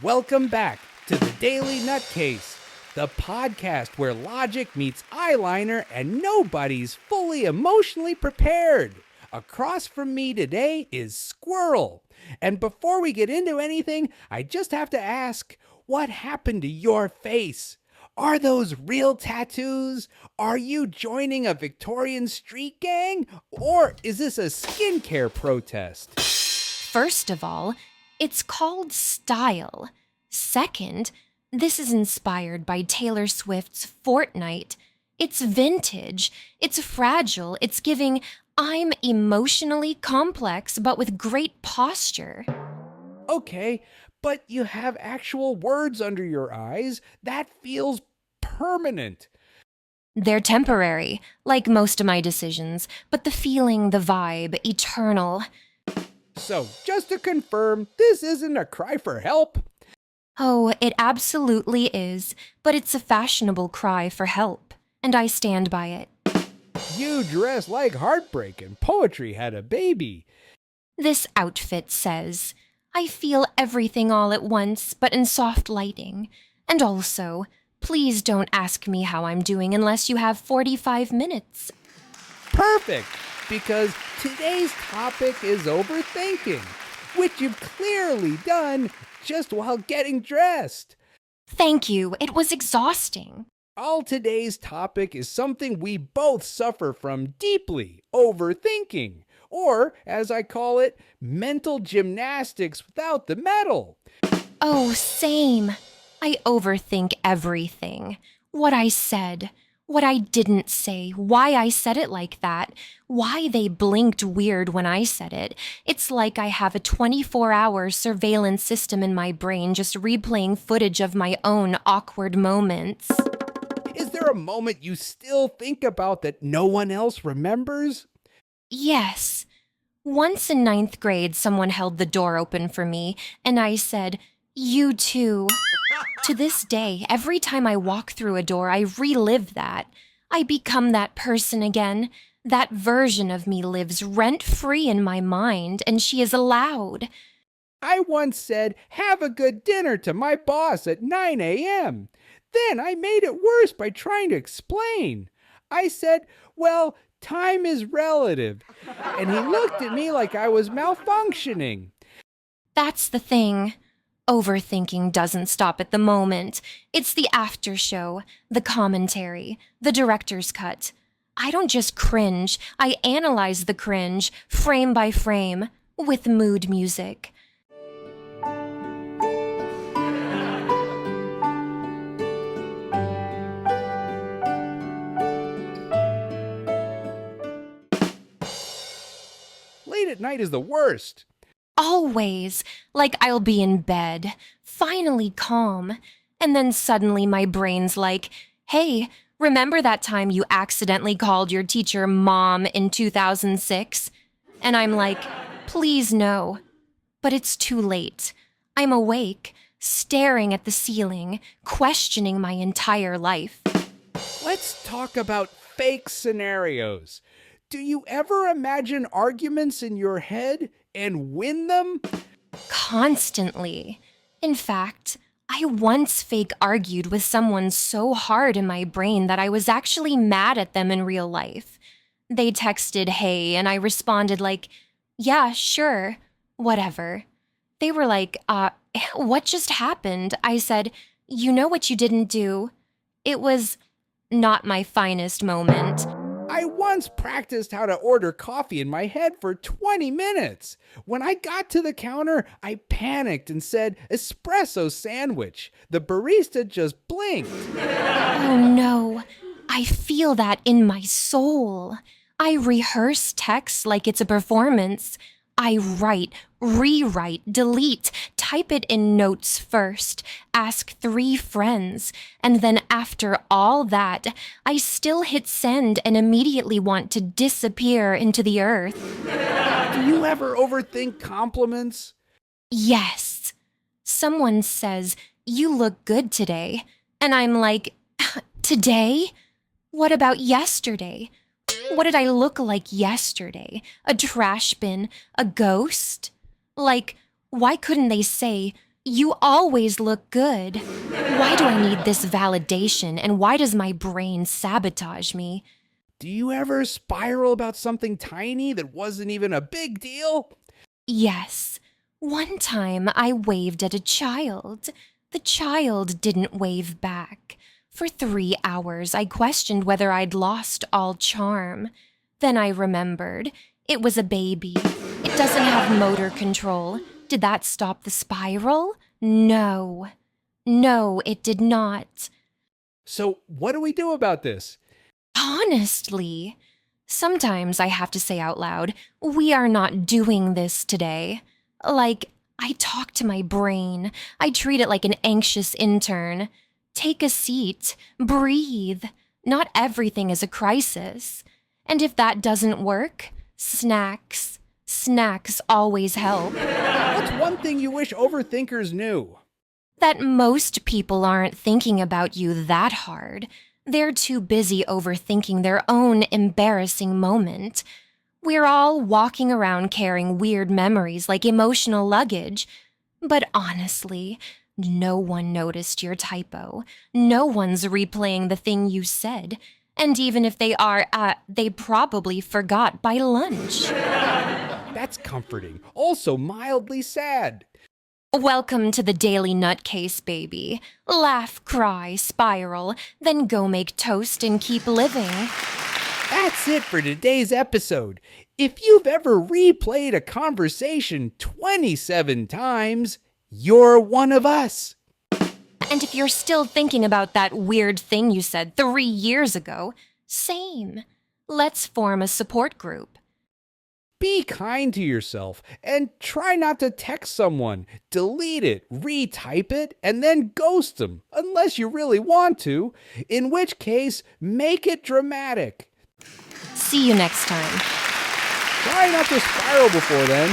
Welcome back to the Daily Nutcase, the podcast where logic meets eyeliner and nobody's fully emotionally prepared. Across from me today is Squirrel. And before we get into anything, I just have to ask, what happened to your face? Are those real tattoos? Are you joining a Victorian street gang? Or is this a skincare protest? First of all, it's called style. Second, this is inspired by Taylor Swift's Fortnight. It's vintage, it's fragile, it's giving I'm emotionally complex but with great posture. Okay, but you have actual words under your eyes. That feels permanent. They're temporary, like most of my decisions, but the feeling, the vibe, eternal. So, just to confirm, this isn't a cry for help. Oh, it absolutely is, but it's a fashionable cry for help, and I stand by it. You dress like heartbreak and poetry had a baby. This outfit says, I feel everything all at once, but in soft lighting. And also, please don't ask me how I'm doing unless you have 45 minutes. Perfect, because today's topic is overthinking, which you've clearly done just while getting dressed. Thank you, it was exhausting. All today's topic is something we both suffer from deeply, overthinking, or, as I call it, mental gymnastics without the medal. Oh, same. I overthink everything. What I said, what I didn't say, why I said it like that, why they blinked weird when I said it. It's like I have a 24-hour surveillance system in my brain just replaying footage of my own awkward moments. Is there a moment you still think about that no one else remembers? Yes. Once in 9th grade, someone held the door open for me, and I said, "You too." To this day, every time I walk through a door, I relive that. I become that person again. That version of me lives rent-free in my mind, and she is allowed. I once said, "Have a good dinner" to my boss at 9 a.m. Then I made it worse by trying to explain. I said, "Well, time is relative." And he looked at me like I was malfunctioning. That's the thing. Overthinking doesn't stop at the moment. It's the after show, the commentary, the director's cut. I don't just cringe, I analyze the cringe, frame by frame, with mood music. Late at night is the worst. Always, like I'll be in bed, finally calm, and then suddenly my brain's like, hey, remember that time you accidentally called your teacher Mom in 2006? And I'm like, please no. But it's too late. I'm awake, staring at the ceiling, questioning my entire life. Let's talk about fake scenarios. Do you ever imagine arguments in your head and win them? Constantly. In fact, I once fake argued with someone so hard in my brain that I was actually mad at them in real life. They texted, hey, and I responded like, yeah, sure, whatever. They were like, what just happened? I said, you know what you didn't do? It was not my finest moment. I once practiced how to order coffee in my head for 20 minutes. When I got to the counter, I panicked and said, espresso sandwich. The barista just blinked. Oh no, I feel that in my soul. I rehearse texts like it's a performance. I write, rewrite, delete, type it in notes first, ask 3 friends, and then after all that, I still hit send and immediately want to disappear into the earth. Do you ever overthink compliments? Yes. Someone says, you look good today, and I'm like, today? What about yesterday? What did I look like yesterday? A trash bin? A ghost? Like, why couldn't they say, You always look good. Why do I need this validation, and why does my brain sabotage me? Do you ever spiral about something tiny that wasn't even a big deal? Yes. One time I waved at a child. The child didn't wave back. For 3 hours I questioned whether I'd lost all charm. Then I remembered. It was a baby. It doesn't have motor control. Did that stop the spiral? No. No, it did not. So what do we do about this? Honestly, sometimes I have to say out loud, we are not doing this today. Like, I talk to my brain. I treat it like an anxious intern. Take a seat. Breathe. Not everything is a crisis. And if that doesn't work, snacks. Snacks always help. What's one thing you wish overthinkers knew? That most people aren't thinking about you that hard. They're too busy overthinking their own embarrassing moment. We're all walking around carrying weird memories like emotional luggage. But honestly, no one noticed your typo. No one's replaying the thing you said. And even if they are, they probably forgot by lunch. That's comforting. Also mildly sad. Welcome to the Daily Nutcase, baby. Laugh, cry, spiral, then go make toast and keep living. That's it for today's episode. If you've ever replayed a conversation 27 times, you're one of us. And if you're still thinking about that weird thing you said 3 years ago, same. Let's form a support group. Be kind to yourself and try not to text someone. Delete it, retype it, and then ghost them, unless you really want to, in which case, make it dramatic. See you next time. Try not to spiral before then.